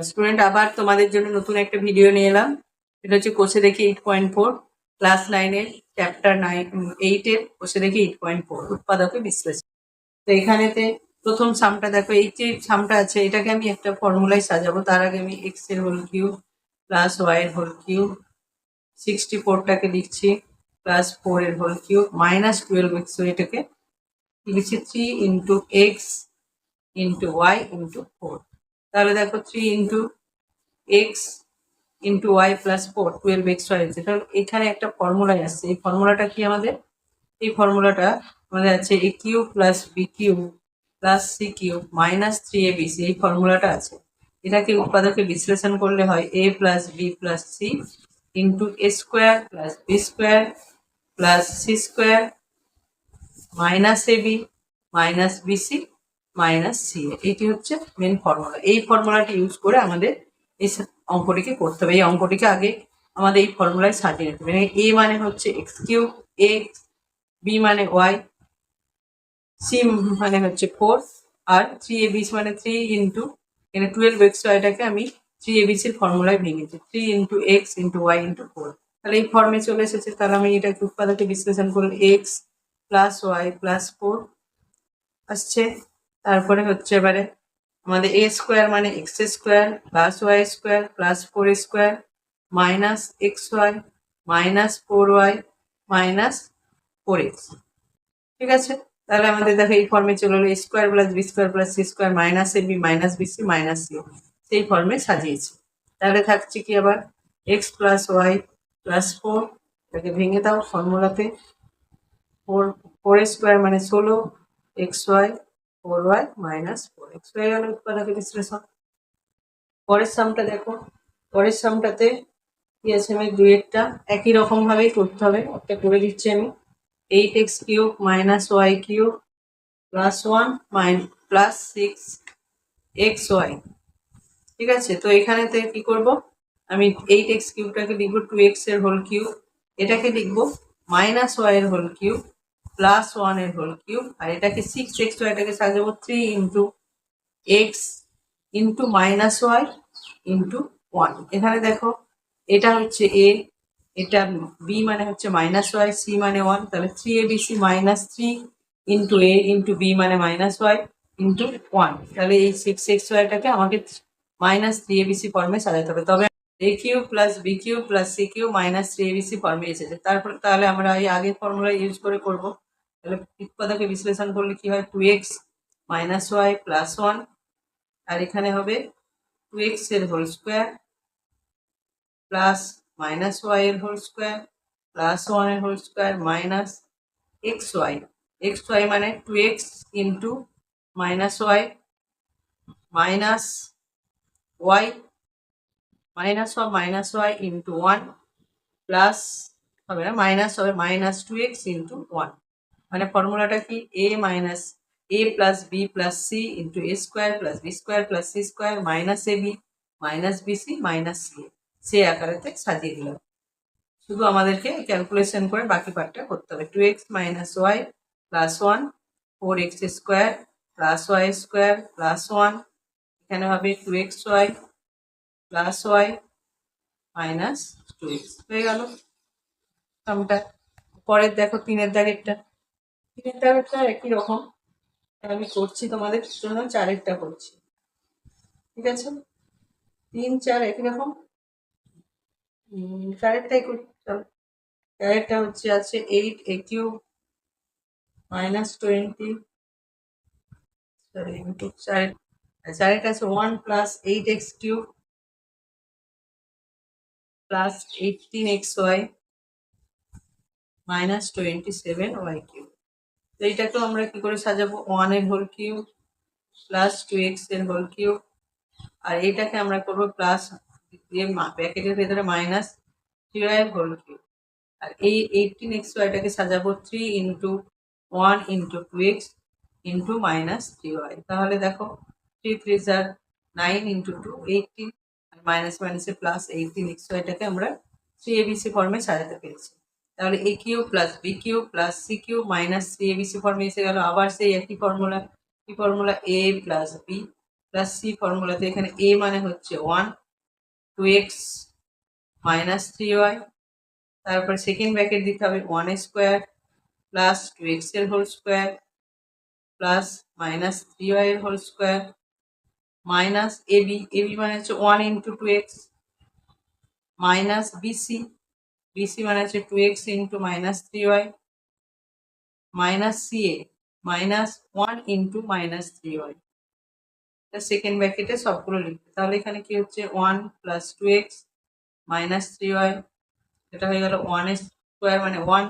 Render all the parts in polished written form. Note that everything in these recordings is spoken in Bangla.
স্টুডেন্ট, আবার তোমাদের জন্য নতুন একটা ভিডিও নিয়ে এলাম। এটা হচ্ছে কোষে দেখি 8.4, ক্লাস 9-এর চ্যাপ্টার 8-এর কোষে দেখি 8.4 উৎপাদকে বিশ্লেষণ। তো এখানেতে প্রথম সামটা দেখো, এই যে সামটা আছে এটাকে আমি একটা ফর্মুলায় সাজাবো। তার আগে আমি এক্স এর হোল কিউব প্লাস ওয়াই এর হোল কিউব 64টাকে লিখছি, প্লাস 4 এর হোল কিউব মাইনাস 12x, এটাকে লিখছি 3 into X into Y into 4। তাহলে দেখো 3 into X into Y plus 4 12x হয়েছে। তাহলে এখানে একটা ফর্মুলায় আসছে। এই ফর্মুলাটা কি আমাদের? এই ফর্মুলাটা আমাদের আছে a cube plus B cube plus C cube minus 3abc। এই ফর্মুলাটা আছে। এটাকে উৎপাদকে বিশ্লেষণ করলে হয় a plus B plus C into A square plus B square plus C square minus AB minus BC minus C. এটি হচ্ছে মেন ফর্মুলা। এই ফর্মুলাটি ইউজ করে আমাদের এই অঙ্কটিকে করতে হবে। এই অঙ্কটিকে আগে আমাদের এই ফর্মুলায় সাজিয়ে নিতে হবে। এ মানে হচ্ছে এক্স কিউব, এক্স, বি মানে ওয়াই, সি মানে হচ্ছে 4, আর 3abc মানে 3 ইন্টু এখানে 12x, এটাকে আমি 3abcর ফর্মুলায় ভেঙেছি 3 into X into Y into 4। তাহলে এই ফর্মে চলে এসেছে। তাহলে আমি এটাকে উৎপাদকে বিশ্লেষণ করলে এক্স প্লাস ওয়াই প্লাস 4 আসছে। তারপরে হচ্ছে এবারে আমাদের এ স্কোয়ার মানে X square plus Y square plus 4 square minus X Y minus 4y minus 4x। ঠিক আছে, তাহলে আমাদের দেখো এই ফর্মে চলে এলো square plus B square plus C square minus a b minus BC minus c, সেই ফর্মে সাজিয়েছি। তাহলে থাকছে কি আবার এক্স প্লাস ওয়াই প্লাস 4, এটাকে ভেঙে দাও ফর্মুলাতে। 4 স্কোয়ার মানে 16 x Y 4y minus 4x হয়ে গেল উৎপাদকে বিশ্লেষণ। পরের সামটা দেখো, পরের সামটাতে কি আছে? আমি দুইটা একই রকম ভাবেই করতে হবে। একটা করে দিচ্ছি আমি, 8x cube minus Y cube plus 1 plus 6xy। ঠিক আছে, তো এখানেতে কি করব? আমি 8x কিউবটাকে লিখবো 2x এর হোল কিউব, এটাকে লিখবো মাইনাস ওয়াই এর হোল কিউব প্লাস 1 এর হোল কিউব, আর এটাকে 6xy, এটাকে সাজাবো 3 into X into minus Y into 1। এখানে দেখো এটা হচ্ছে এ, এটা বি মানে হচ্ছে মাইনাস ওয়াই, সি মানে 1, তাহলে 3abc মাইনাস 3 ইন্টু এ ইন্টু বি মানে মাইনাস ওয়াই ইন্টু 1। তাহলে এই 6xyটাকে আমাকে মাইনাস 3abc ফর্মে সাজাতে হবে। তবে a cube plus B cube plus C cube minus 3abc ফর্মে এসেছে। তারপর তাহলে আমরা এই আগের ফর্মুলা ইউজ করে করব। তাহলে উৎপাদকে বিশ্লেষণ করলে কি হয়? 2x মাইনাস ওয়াই প্লাস 1, আর এখানে হবে 2x এর whole square plus minus Y এর হোল স্কোয়ার প্লাস 1 এর হোল স্কোয়ার মাইনাস xy মানে 2x into minus Y minus Y minus Y into 1 plus হবে না, মাইনাস হবে মাইনাস 2x ইন্টু 1। মানে ফর্মুলাটা কি? A minus a plus B plus C into A square plus B square plus C square minus a b minus BC minus c, সে আকারেতে সাজিয়ে দিলাম। শুধু আমাদেরকে ক্যালকুলেশন করে বাকি পার্টটা করতে হবে। 2x minus Y plus 1, 4x square plus Y square plus 1, এখানে হবে 2xy plus Y minus 2x হয়ে গেল সামটা। পরের দেখো 3-এর দাগেরটা, 3-এর দাগেরটা একই রকম আমি করছি, তোমাদের জন্য 4-এরটা করছি। ঠিক আছে, 3 4 একই রকম। 4-এরটাই করছি। চলো, 4-এরটা হচ্ছে আছে 8a cube minus 20, sorry into 4-এরটা আছে 1 plus 8x cube plus 18xy minus 27y cube. তো এইটাকেও আমরা কি করে সাজাবো? 1 এর হোল কিউব প্লাস 2x এর হোল কিউব, আর এইটাকে আমরা করবো প্লাস দিয়ে ব্র্যাকেটের ভেতরে মাইনাস 3y এর হোল কিউব, আর এই 18xyটাকে সাজাবো 3 into 1 into 2x into minus 3y। তাহলে দেখো 3 3 are 9 ইন্টু 2 18, আর মাইনাস মাইনাসে প্লাস 18xyটাকে আমরা 3abc ফর্মে সাজাতে পেরেছি। তাহলে a cube plus B cube plus C cube minus 3abc ফর্মে এসে গেল। আবার সেই একই ফর্মুলা, কি ফর্মুলা? A plus B plus c ফর্মুলাতে এখানে এ মানে হচ্ছে 1, 2x মাইনাস 3y, তারপর সেকেন্ড ব্র্যাকেট দিতে হবে 1 স্কোয়ার প্লাস 2x এর whole square plus minus 3y এর whole square minus AB, AB মানে হচ্ছে 1 into 2x minus BC, BC মানে হচ্ছে 2x into minus 3y minus CA minus 1 into minus 3y। Second ব্র্যাকেটে সবগুলো লিখবে, তাহলে এখানে কি হচ্ছে 1 প্লাস 2x মাইনাস 3y, এটা হয়ে গেল 1 স্কোয়ার মানে 1,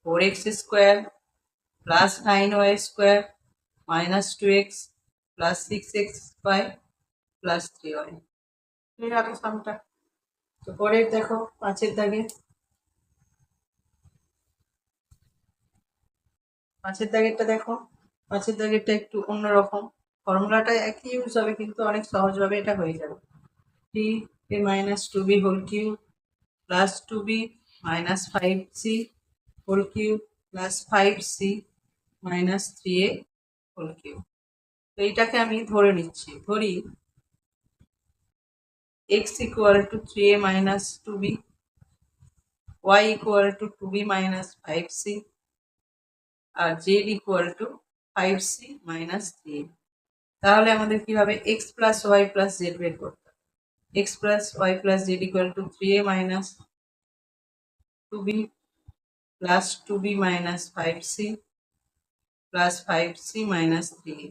4x square plus 9y square minus 2x plus 6xy plus 3y। এই গেল সামটা। তো পরের দেখো 5-এর দাগে, 5-এর দাগেরটা দেখো। 5-এর দাগেরটা একটু অন্যরকম, ফর্মুলাটা একই ইউজ হবে কিন্তু অনেক সহজভাবে এটা হয়ে যাবে। Three a minus 2b whole cube plus 2b minus 5c whole cube plus 5c minus 3a whole cube. তো এইটাকে আমি ধরে নিচ্ছি, ধরি x equal to 3a minus 2b, y equal to 2b minus 5c আর z equal to 5c minus 3a। তাহলে আমাদের কি হবে, x plus Y plus z বের করতে হবে। x plus Y plus Z equal to 3a minus 2b plus 2b minus 5c plus 5c minus 3a।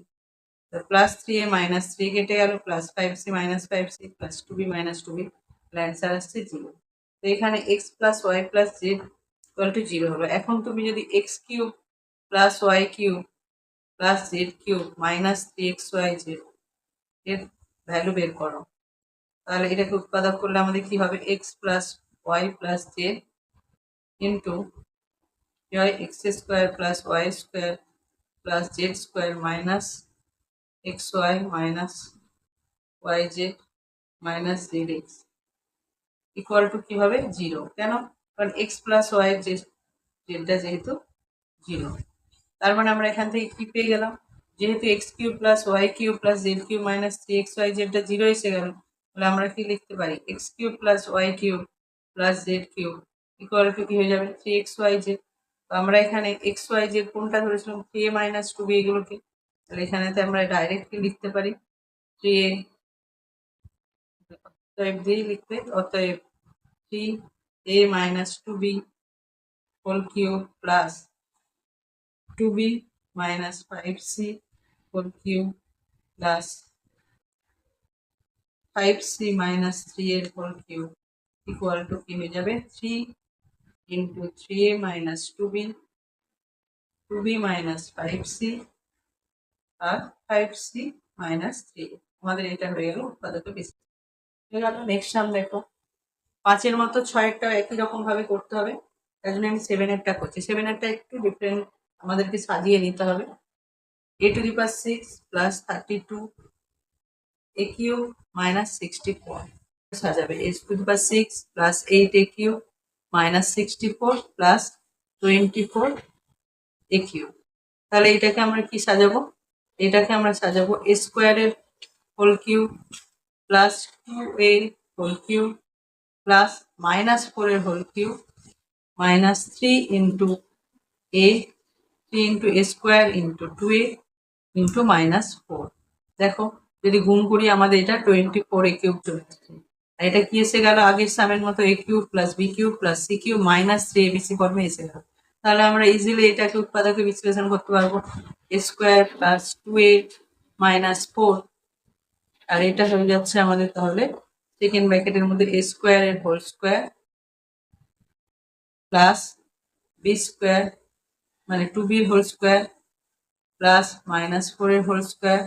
Plus 3a minus 3 কেটে গেল, plus 5c minus 5c plus 2b minus 2b, answer আসছে 0। তো এখানে x plus Y plus Z equal to 0 হলো। এখন তুমি যদি x cube plus Y cube plus Z cube minus 3xyz এর ভ্যালু বের করো, তাহলে এটাকে উৎপাদক করলে আমাদের কি হবে, x plus Y plus Z into X square plus Y square plus Z square minus X Y minus Y Z minus Z X equal to কি হবে 0। কেন, কারণ এক্স প্লাস ওয়াই জেডটা যেহেতু 0, তার মানে আমরা এখান থেকে কি পেয়ে গেলাম, যেহেতু X cube plus Y cube plus Z cube minus 3xy জেডটা 0 এসে গেল, তাহলে আমরা কি লিখতে পারি, X cube plus Y cube plus Z cube equal to কি হয়ে যাবে 3xy জেড। তো আমরা এখানে এক্স ওয়াই জেড কোনটা ধরেছিলাম, 3a মাইনাস 2b এগুলোকে, তাহলে এখানেতে আমরা ডাইরেক্টলি লিখতে পারি 3a, অতএব দিয়ে লিখবে, অতএব 3a minus 2b whole cube plus 2b minus 5c whole cube plus 5c minus 3a whole cube equal to কি হয়ে যাবে 3 into 3a minus 2b, 2b minus 5c আর 5c minus 3a। আমাদের এটা হয়ে গেল উৎপাদক বিশ্লেষণ। হয়ে গেল। নেক্সট সাম দেখো, 5-এর মতো 6-এরটাও একই রকম ভাবে করতে হবে, তাই জন্য আমি 7-এরটা করছি। 7-এরটা একটু ডিফারেন্ট আমাদেরকে সাজিয়ে নিতে হবে। a to the power 6 plus 32 a cube minus 64 সাজাবে, a to the power 6 plus 8 a cube minus 64 plus 24 a cube। তাহলে এটাকে আমরা কি সাজাবো, এটাকে আমরা সাজাবো a স্কোয়ারের whole cube plus 2a whole cube plus minus 4 এর whole cube minus 3 into a, 3 into a square into 2a into minus 4। দেখো যদি গুণ করি আমাদের এটা 24 a কিউব চলে আসছে, আর এটা কি এসে গেল আগের সামের মতো a cube plus b cube plus c cube minus 3abc ফর্মে এসে গেল। তাহলে আমরা ইজিলি এটাকে উৎপাদকে বিশ্লেষণ করতে পারবো, a square plus 2a minus 4, আর এটা হয়ে যাচ্ছে আমাদের তাহলে সেকেন্ড ব্র্যাকেটের মধ্যে a স্কোয়ার এর whole square plus b square মানে 2b whole square plus minus 4 এর হোল স্কোয়ার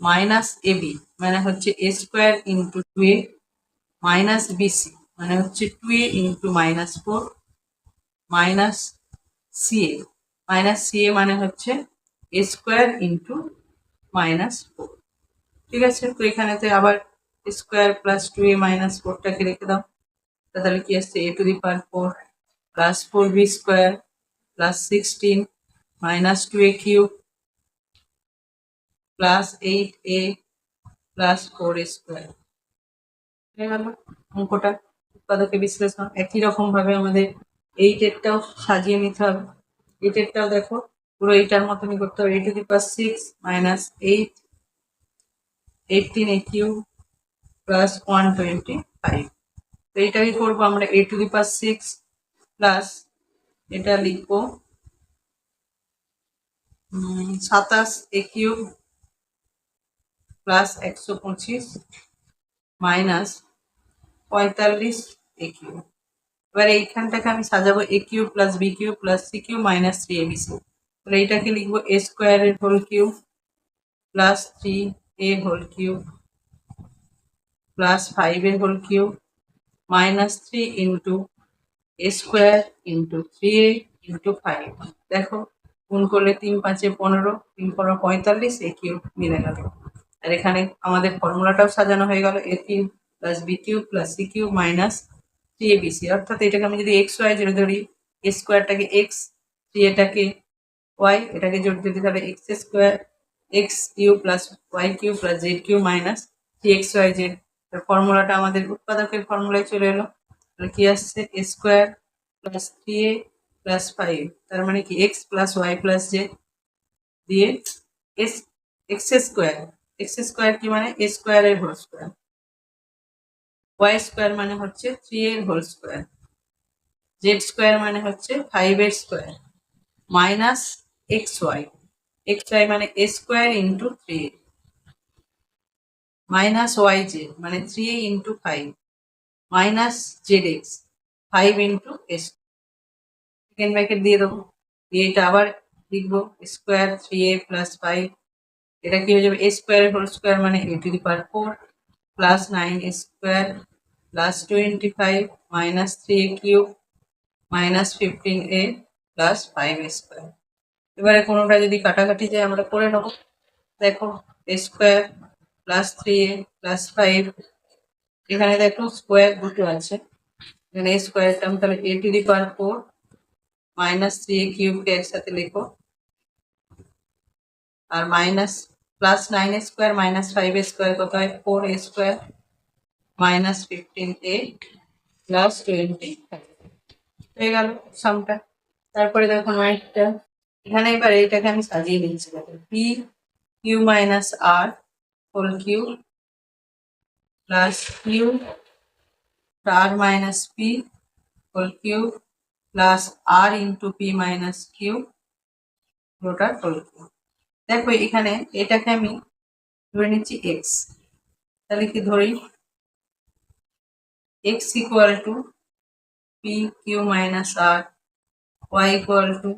মাইনাস ab মানে হচ্ছে a square into 2a minus bc মানে হচ্ছে 2a into minus 4 minus ca মানে হচ্ছে a স্কোয়ার ইন্টু মাইনাস 4। ঠিক আছে, তো এখানেতে আবার স্কোয়ার প্লাস 2a মাইনাস 4টাকে রেখে দাও, তাহলে কি আসছে a to the power 4 plus 4b square plus 16 minus 2a cube plus 8a plus 4a² হয়ে গেল অঙ্কটা। উৎপাদকে বিশ্লেষণ একই রকম ভাবে আমাদের 8-এরটাও সাজিয়ে নিতে হবে। 8-এরটাও দেখো পুরো এইটার মতনই করতে হবে। a⁶ minus 8 18a³ plus 125। তো এইটাকে করবো আমরা a⁶ প্লাস এটা লিখবো 27a³ প্লাস 125 মাইনাস 45a³। এবার এইখানটাকে আমি সাজাবো a³ plus b³ plus c³ minus 3abc। তাহলে এইটাকে লিখবো a² এর whole cube plus 3a whole cube plus 5 এর whole cube minus 3 into a² into 3a into 5। দেখো গুণ করলে 3 5 15, 3 15 45, a³ মিলে গেল। আর এখানে আমাদের ফর্মুলাটাও সাজানো হয়ে গেল a³ plus b³ plus c³ minus 3abc। অর্থাৎ এটাকে আমি যদি xy জোড়ে ধরি, a²টাকে x, 3aটাকে y, এটাকে জোড় দিতে তাহলে x² x³ plus y³ plus z³ minus 3xyz। ফর্মুলাটা আমাদের উৎপাদকের ফর্মুলায় চলে এলো। তাহলে কি আসছে a² প্লাস 3a প্লাস 5, তার মানে কি x plus y plus z দিয়ে x² কি মানে a² এর হোল স্কোয়ার, y² মানে হচ্ছে 3 এর হোল স্কোয়ার, z² মানে হচ্ছে 5 এর স্কোয়ার মাইনাস xy মানে a² ইন্টু 3 মাইনাস yz মানে 3 into 5 minus zx 5 into s। Second bracket দিয়ে দেবো, দিয়ে এটা আবার লিখবো স্কোয়ার 3a প্লাস 5। এটা কি হয়ে যাবে a² এর হোল স্কোয়ার মানে a⁴ plus 9a² plus 25 minus 3a³ minus 15a plus 5a²। এবারে কোনোটা যদি কাটাকাটি যায় আমরা করে নেবো। দেখো a² প্লাস 3a প্লাস 5, এখানে দেখো স্কোয়ার দুটো আছে, এখানে a² টার্ম, তাহলে a⁴ মাইনাস 3a³ একসাথে লেখো, আর minus plus 9a² minus 5a² কত হয় 4a² মাইনাস 15a প্লাস 25 হয়ে গেল সামটা। তারপরে দেখো একটা এখানে এবার এইটাকে আমি সাজিয়ে নিচ্ছি, p³ minus r whole cube plus q r minus p whole cube plus r into p minus q পুরোটা হোল কিউব। দেখো এখানে এটাকে আমি ধরে নিচ্ছি x, তাহলে কি ধরি x equal to p³ minus r, y equal to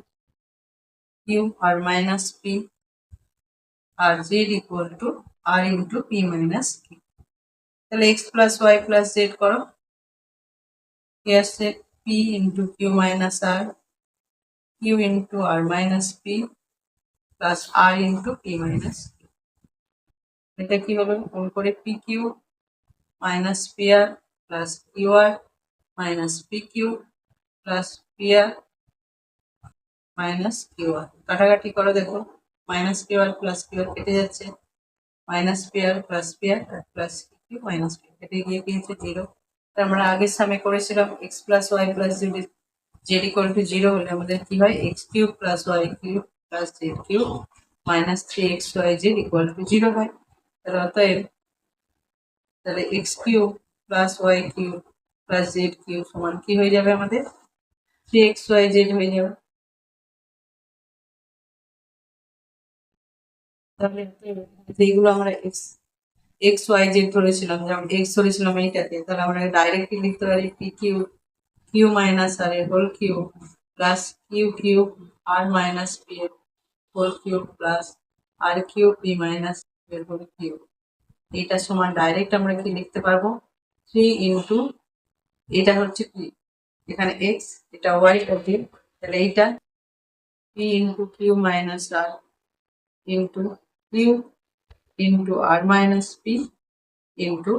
q r minus p, আর z equal to r into p minus q। তাহলে x plus y plus z করো, কি আসছে p into q minus r, q into r minus p plus r into p minus q। এটা কি হবে গুণ করে pq minus pr plus qr minus pq plus pr minus qr। কাটাকাটি করো, দেখো মাইনাস qr প্লাস qr কেটে যাচ্ছে, minus pr plus pr plus q minus q কেটে গিয়ে কি হচ্ছে 0। আমরা আগের সামনে করেছিলাম x plus y plus z equal to 0 হলে আমাদের কি হয় x³ plus y³ plus z³ minus 3xyz equal to 0 হয়। তাহলে অতএব তাহলে x³ plus y³ plus z³ সমান কি হয়ে যাবে আমাদের 3xyz হয়ে যাবে। তাহলে এইগুলো আমরা x y z ধরেছিলাম, যেমন x ধরেছিলাম এইটাকে, তাহলে আমরা ডাইরেক্টলি লিখতে পারি p³ q মাইনাস r এর whole cube plus q³ r minus p এর whole cube plus r³ p minus এর হোল কিউব। এটা সমান ডাইরেক্ট আমরা কি লিখতে পারবো 3 ইন্টু, এটা হচ্ছে p, এখানে x, এটা y ওকে, তাহলে এইটা p into q minus r into q into r minus p into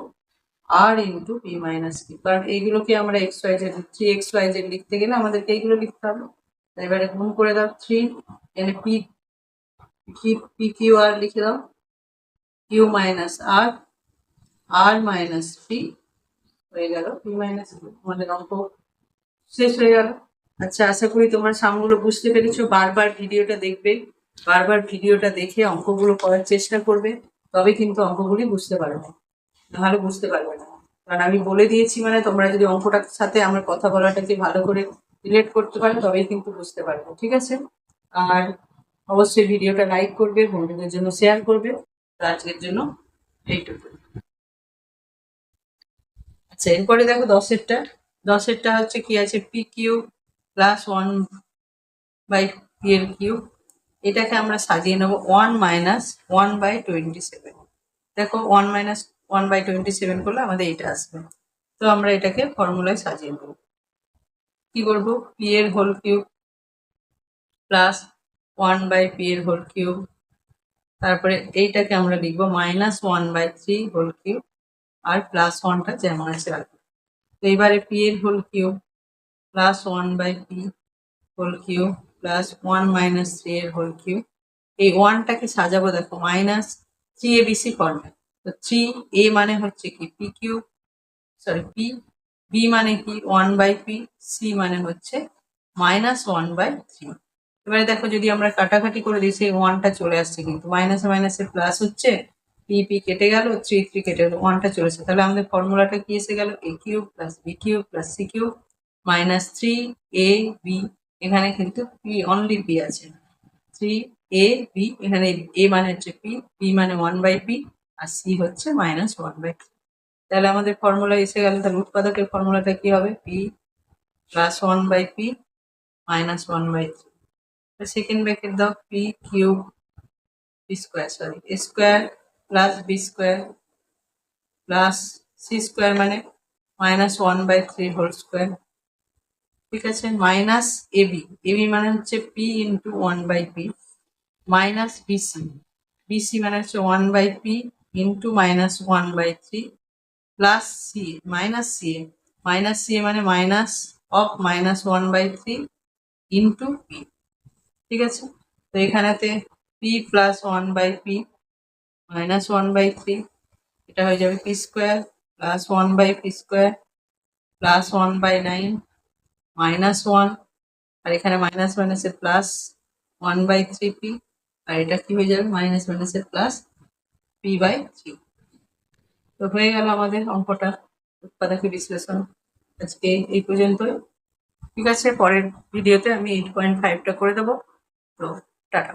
r into p minus q। কারণ এইগুলোকে আমরা xyz 3xyz লিখতে গেলে আমাদেরকে এইগুলো লিখতে হবে। এবারে গুণ করে দাও 3, এখানে p q r লিখে দাও, q মাইনাস r আর মাইনাস পি হয়ে গেল পি মাইনাস আমাদের অঙ্ক শেষ হয়ে গেল। আচ্ছা, আশা করি তোমরা সামগুলো বুঝতে পেরেছো। বারবার ভিডিওটা দেখবে, বারবার ভিডিওটা দেখে অঙ্কগুলো করার চেষ্টা করবে, তবে কিন্তু অঙ্কগুলি বুঝতে পারবে, নাহলে বুঝতে পারবে না। কারণ আমি বলে দিয়েছি মানে তোমরা যদি অঙ্কটার সাথে আমার কথা বলাটাকে ভালো করে রিলেট করতে পারো তবেই কিন্তু বুঝতে পারবে, ঠিক আছে? আর অবশ্যই ভিডিওটা লাইক করবে, বন্ধুদের জন্য শেয়ার করবে। তো আজকের জন্য এইটুকু। আচ্ছা, এরপরে দেখো দশেরটা হচ্ছে কি আছে, পি কিউ প্লাস 1/p এর কিউব। এটাকে আমরা সাজিয়ে নেবো 1-1/27। দেখো 1-1/27 করলে আমাদের এটা আসবে। তো আমরা এটাকে ফর্মুলায় সাজিয়ে নেবো। কি করবো, পি এর হোল কিউব প্লাস 1/p এর হোল কিউব, তারপরে এইটাকে আমরা লিখবো -1/3 হোল কিউব, আর প্লাস 1টা যেমন আছে রাখবো। তো এবারে পি এর whole cube plus 1/p whole cube plus 1-3 এর হোল কিউব। এই 1টাকে সাজাবো দেখো -3abc ফর্মে। তো 3a মানে হচ্ছে কি P cube, sorry P, B মানে কি 1/p, সি মানে হচ্ছে -1/3। এবারে দেখো যদি আমরা কাটাকাটি করে দিই সেই 1টা চলে আসছে, কিন্তু মাইনাসে মাইনাসে প্লাস হচ্ছে, পি পি কেটে গেল, 3 কেটে গেল, 1টা চলেছে। তাহলে আমাদের ফর্মুলাটা কি এসে গেল, a cube plus B cube plus C cube -3ab। এখানে কিন্তু পি অনলি পি আছে, 3ab। এখানে a মানে হচ্ছে পি, বি মানে 1/p, আর সি হচ্ছে -1/3। তাহলে আমাদের ফর্মুলা এসে গেল। তাহলে উৎপাদকের ফর্মুলাটা কি হবে, p plus 1/p -1/3। Second bracket দাও, p cube b square, sorry a square plus B square plus C square মানে -1/3 হোল স্কোয়ার, ঠিক আছে? মাইনাস এবি, এবি মানে হচ্ছে P into 1/p minus BC, BC মানে হচ্ছে 1/p into -1/3 plus C minus CA, minus CA মানে মাইনাস অফ -1/3 ইন্টু পি, ঠিক আছে? তো এখানেতে পি প্লাস 1/p -1/3, এটা হয়ে যাবে P square plus 1/p square plus 1/9 -1, আর এখানে মাইনাস মাইনাসের প্লাস 1/3p, আর এটা কি হয়ে যাবে মাইনাস মাইনাসের প্লাস p/3। তো হয়ে গেল আমাদের অঙ্কটা, উৎপাদকের বিশ্লেষণ। আজকে এই পর্যন্তই, ঠিক আছে? পরের ভিডিওতে আমি 8.5টা করে দেবো। তো টাটা।